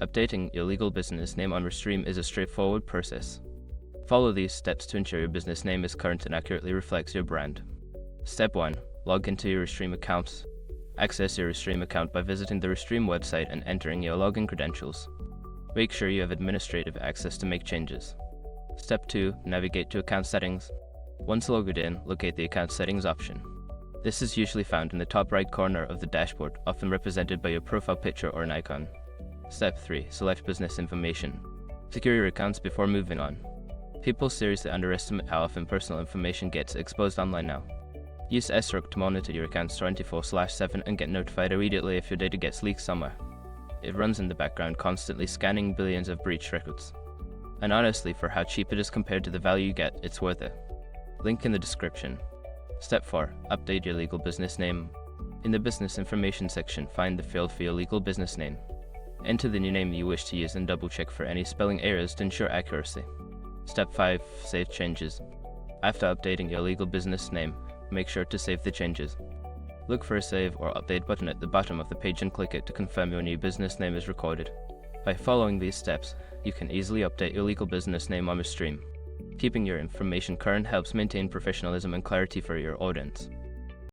Updating your legal business name on Restream is a straightforward process. Follow these steps to ensure your business name is current and accurately reflects your brand. Step 1. Log into your Restream accounts. Access your Restream account by visiting the Restream website and entering your login credentials. Make sure you have administrative access to make changes. Step 2. Navigate to Account Settings. Once logged in, locate the Account Settings option. This is usually found in the top right corner of the dashboard, often represented by your profile picture or an icon. Step 3. Select Business Information. Secure your accounts before moving on. People seriously underestimate how often personal information gets exposed online now. Use SROC to monitor your accounts 24/7 and get notified immediately if your data gets leaked somewhere. It runs in the background, constantly scanning billions of breach records. And honestly, for how cheap it is compared to the value you get, it's worth it. Link in the description. Step 4. Update your legal business name. In the business information section, find the field for your legal business name. Enter the new name you wish to use and double check for any spelling errors to ensure accuracy. Step 5. Save changes. After updating your legal business name, make sure to save the changes. Look for a Save or Update button at the bottom of the page and click it to confirm your new business name is recorded. By following these steps, you can easily update your legal business name on Restream. Keeping your information current helps maintain professionalism and clarity for your audience.